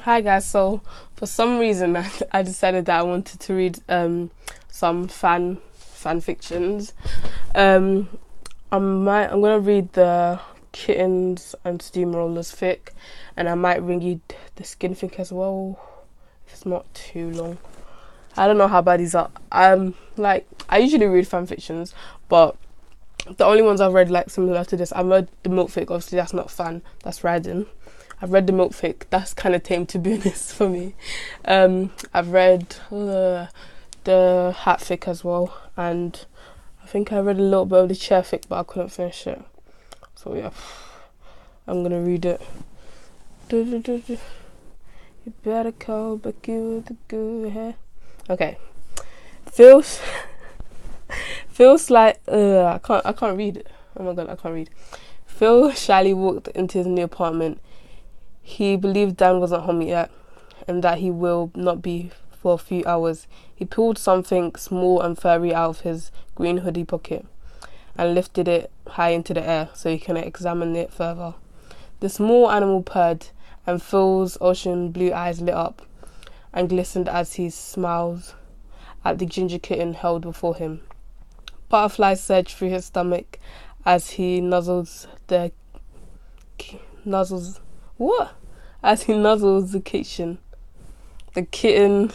Hi guys, so for some reason I decided that I wanted to read some fan fictions. Um I'm gonna read the kittens and steamrollers fic, and I might read the skin fic as well if it's not too long. I don't know how bad these are. I usually read fan fictions, but the only ones I've read like similar to this, I've read the milk fic. Obviously that's not fan, that's riding. I've read the milk fic. That's kind of tame, to be honest, for me. I've read the hat fic as well, and I think I read a little bit of the chair fic, but I couldn't finish it. So yeah, I'm gonna read it. You better call Becky with the good hair. Okay, feels feels like I can't read it. Oh my god, I can't read. Phil shyly walked into his new apartment. He believed Dan wasn't home yet, and that he will not be for a few hours. He pulled something small and furry out of his green hoodie pocket and lifted it high into the air so he can examine it further. The small animal purred, and Phil's ocean blue eyes lit up and glistened as he smiled at the ginger kitten held before him. Butterflies surged through his stomach as he nuzzles what? As he nuzzles the kitchen. The kitten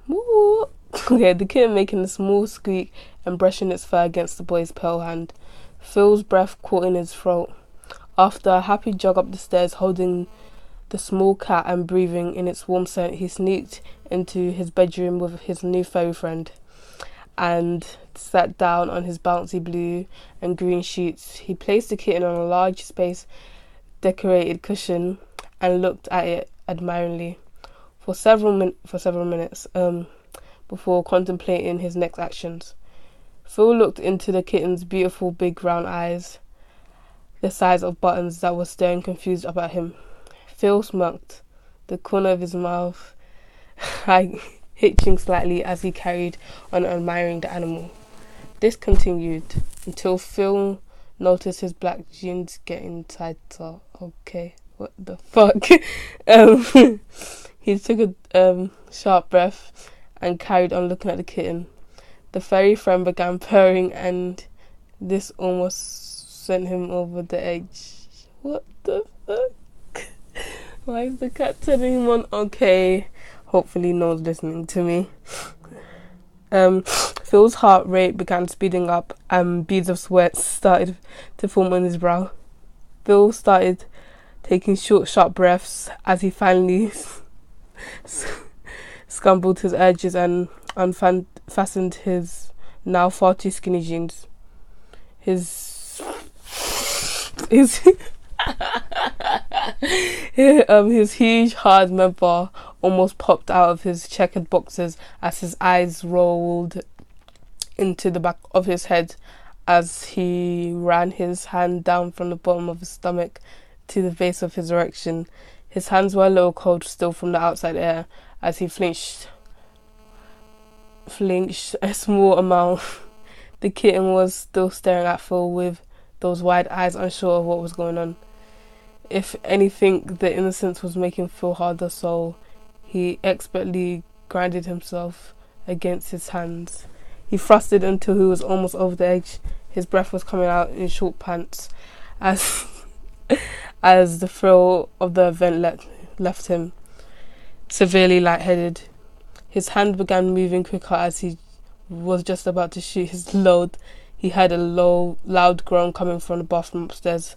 the kitten making a small squeak and brushing its fur against the boy's pale hand. Phil's breath caught in his throat. After a happy jog up the stairs holding the small cat and breathing in its warm scent, he sneaked into his bedroom with his new furry friend and sat down on his bouncy blue and green sheets. He placed the kitten on a large space decorated cushion and looked at it admiringly for several minutes before contemplating his next actions. Phil looked into the kitten's beautiful big round eyes, the size of buttons, that were staring confused up at him. Phil smirked, the corner of his mouth hitching slightly as he carried on admiring the animal. This continued until Phil noticed his black jeans getting tighter. Okay, what the fuck? He took a sharp breath and carried on looking at the kitten. The furry friend began purring, and this almost sent him over the edge. What the fuck? Why is the cat turning him on? Okay, hopefully no one's listening to me. Phil's heart rate began speeding up and beads of sweat started to form on his brow. Phil started taking short, sharp breaths as he finally scumbled his edges and unfastened his now far too skinny jeans. His his huge hard member almost popped out of his checkered boxers as his eyes rolled into the back of his head as he ran his hand down from the bottom of his stomach to the base of his erection. His hands were a little cold still from the outside air as he flinched a small amount. The kitten was still staring at Phil with those wide eyes, unsure of what was going on. If anything, the innocence was making Phil harder, so he expertly grinded himself against his hands. He thrusted until he was almost over the edge. His breath was coming out in short pants as as the thrill of the event left him, severely lightheaded. His hand began moving quicker as he was just about to shoot his load. He heard a loud groan coming from the bathroom upstairs.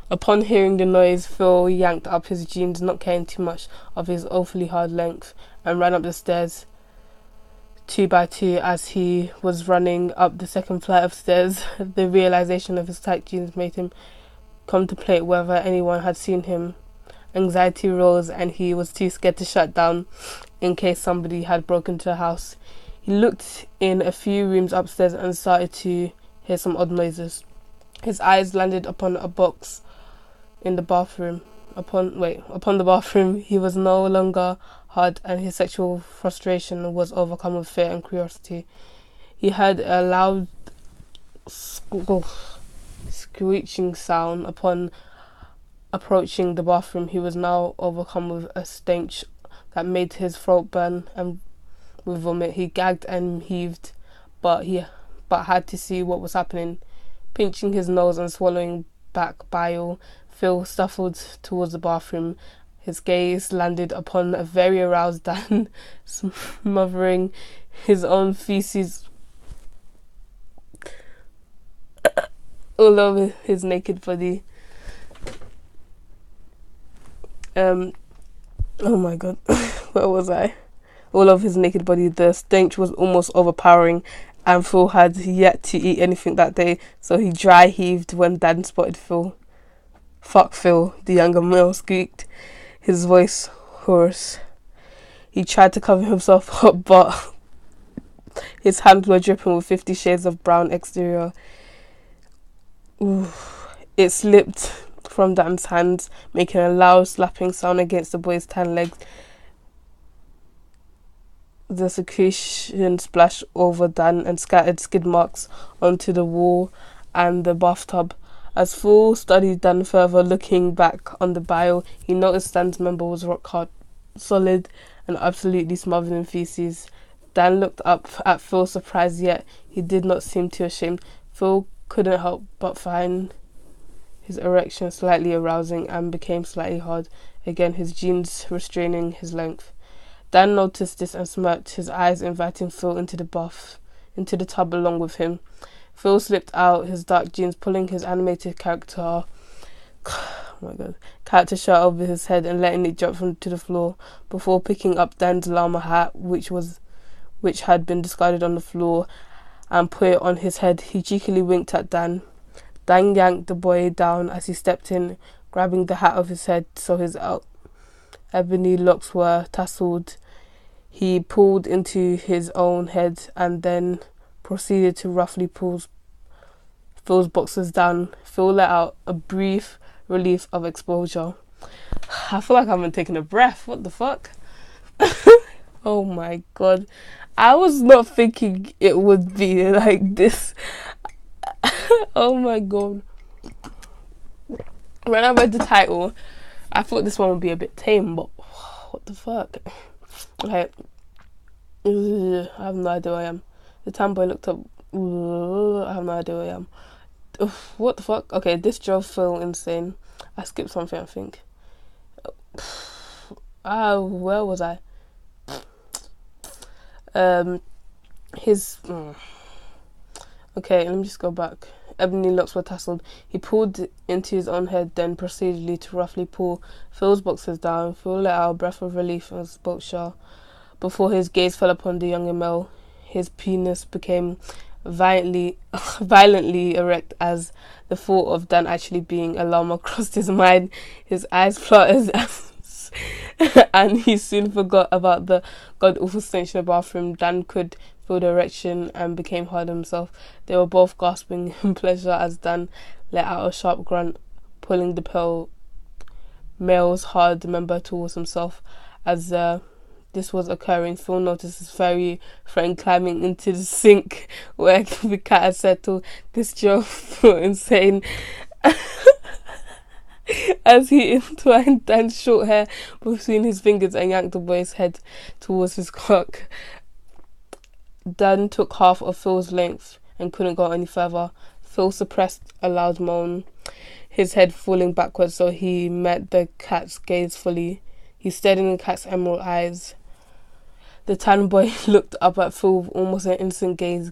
Upon hearing the noise, Phil yanked up his jeans, not caring too much of his awfully hard length, and ran up the stairs 2 by 2. As he was running up the second flight of stairs, the realization of his tight jeans made him contemplate whether anyone had seen him. Anxiety rose, and he was too scared to shut down in case somebody had broken into the house. He looked in a few rooms upstairs and started to hear some odd noises. His eyes landed upon a box in the bathroom. Upon the bathroom, he was no longer hard, and his sexual frustration was overcome with fear and curiosity. He heard a loud screeching sound upon Approaching the bathroom, he was now overcome with a stench that made his throat burn and with vomit. He gagged and heaved, but had to see what was happening. Pinching his nose and swallowing back bile, Phil shuffled towards the bathroom. His gaze landed upon a very aroused Dan, smothering his own feces all over his naked body. Oh my god, where was I? All of his naked body. The stench was almost overpowering, and Phil had yet to eat anything that day, so he dry heaved when Dan spotted Phil. "Fuck Phil," the younger male squeaked, his voice hoarse. He tried to cover himself up, but his hands were dripping with 50 shades of brown exterior. Ooh. It slipped from Dan's hands, making a loud slapping sound against the boy's tan legs. The secretion splashed over Dan and scattered skid marks onto the wall and the bathtub. As Phil studied Dan further, looking back on the bile, he noticed Dan's member was rock hard, solid, and absolutely smothered in feces. Dan looked up at Phil, surprised, yet he did not seem too ashamed. Phil couldn't help but find his erection slightly arousing and became slightly hard, again his jeans restraining his length. Dan noticed this and smirked, his eyes inviting Phil into the tub along with him. Phil slipped out his dark jeans, pulling his animated character shirt over his head and letting it drop to the floor before picking up Dan's llama hat, which had been discarded on the floor, and put it on his head. He cheekily winked at Dan. Dan yanked the boy down as he stepped in, grabbing the hat off his head so his ebony locks were tasselled. He pulled into his own head and then proceeded to roughly pull Phil's boxers down. Phil let out a brief relief of exposure. I feel like I haven't taken a breath. What the fuck? Oh my god. I was not thinking it would be like this. Oh my god. When I read the title, I thought this one would be a bit tame, but what the fuck? Okay. I have no idea who I am. The tan boy looked up. I have no idea who I am. What the fuck? Okay, this drove Phil insane. I skipped something, I think. Where was I? Okay, let me just go back. Ebony locks were tasselled. He pulled into his own head, then proceeded to roughly pull Phil's boxers down. Phil let out a breath of relief and spoke sharp. Before his gaze fell upon the younger male, his penis became violently erect as the thought of Dan actually being a llama crossed his mind. His eyes fluttered and he soon forgot about the god-awful stench in the bathroom. Dan could feel the erection and became hard himself. They were both gasping in pleasure as Dan let out a sharp grunt, pulling the pale male's hard member towards himself. As this was occurring, Phil noticed his furry friend climbing into the sink where the cat had settled. This drove Phil insane as he entwined Dan's short hair between his fingers and yanked the boy's head towards his cock. Dan took half of Phil's length and couldn't go any further. Phil suppressed a loud moan, his head falling backwards so he met the cat's gaze fully. He stared in the cat's emerald eyes. The tan boy looked up at Phil with almost an instant gaze,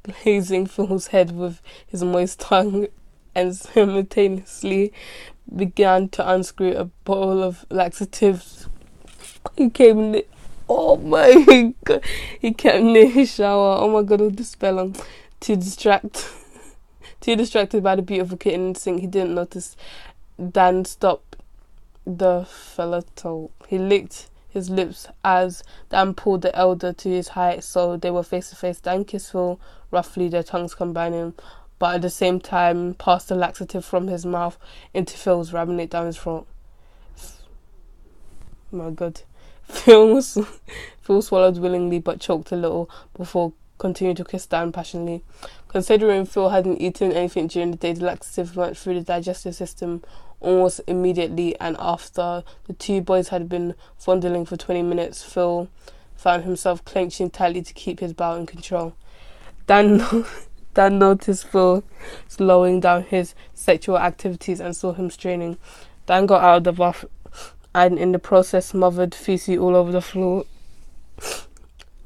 glazing Phil's head with his moist tongue, and simultaneously began to unscrew a bottle of laxatives. He came near, oh my god, he kept near his shower. Oh my god, all this spell on. Too distracted by the beautiful kitten in the sink, he didn't notice Dan stop the fella toe. He licked his lips as Dan pulled the elder to his height so they were face to face. Dan kissed Phil roughly, their tongues combining, but at the same time passed the laxative from his mouth into Phil's, ramming it down his throat. My god. Phil swallowed willingly but choked a little before continuing to kiss Dan passionately. Considering Phil hadn't eaten anything during the day, the laxative went through the digestive system almost immediately, and after the two boys had been fondling for 20 minutes, Phil found himself clenching tightly to keep his bowel in control. Dan noticed Phil slowing down his sexual activities and saw him straining. Dan got out of the bath and in the process smothered feces all over the floor.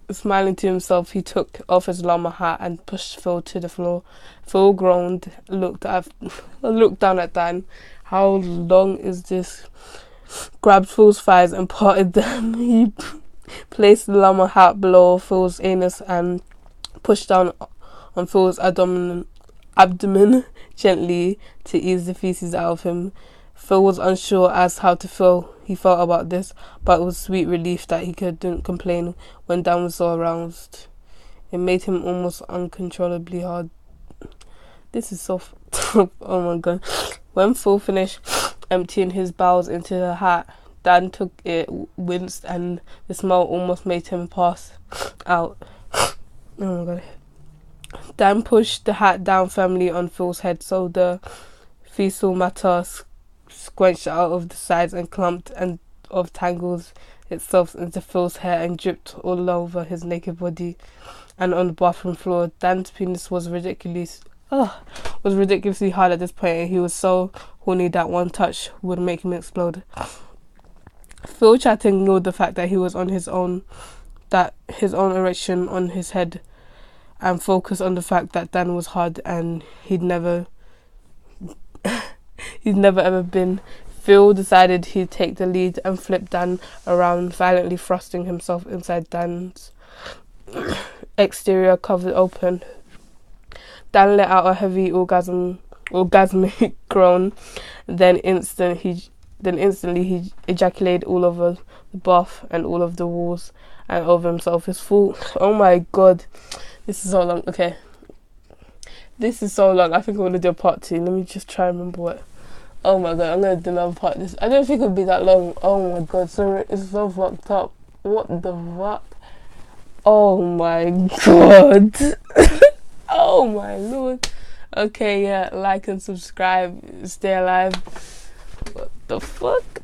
Smiling to himself, he took off his llama hat and pushed Phil to the floor. Phil groaned, looked down at Dan. How long is this? Grabbed Phil's thighs and parted them. He placed the llama hat below Phil's anus and pushed down on Phil's abdomen gently to ease the feces out of him. Phil was unsure as how he felt about this, but it was sweet relief that he couldn't complain when Dan was so aroused. It made him almost uncontrollably hard. This is so oh my god. When Phil finished emptying his bowels into the hat, Dan took it, winced, and the smell almost made him pass out. Oh my god. Dan pushed the hat down firmly on Phil's head so the fecal matter squenched out of the sides and clumped and tangles itself into Phil's hair and dripped all over his naked body and on the bathroom floor. Dan's penis was ridiculously hard at this point, and he was so horny that one touch would make him explode. Phil tried to ignore the fact that he was on his own erection on his head and focus on the fact that Dan was hard and he'd never ever been. Phil decided he'd take the lead and flip Dan around, violently thrusting himself inside Dan's exterior covered open. Dan let out a heavy orgasmic groan, then instantly he ejaculated all over the bath and all of the walls and over himself. His full oh my god. This is so long. Okay. This is so long. I think I'm going to do a part 2. Let me just try and remember what. Oh my god, I'm going to do another part. I don't think it would be that long. Oh my god, so it's so fucked up. What the fuck? Oh my god. Oh my lord. Okay, yeah, like and subscribe. Stay alive. What the fuck?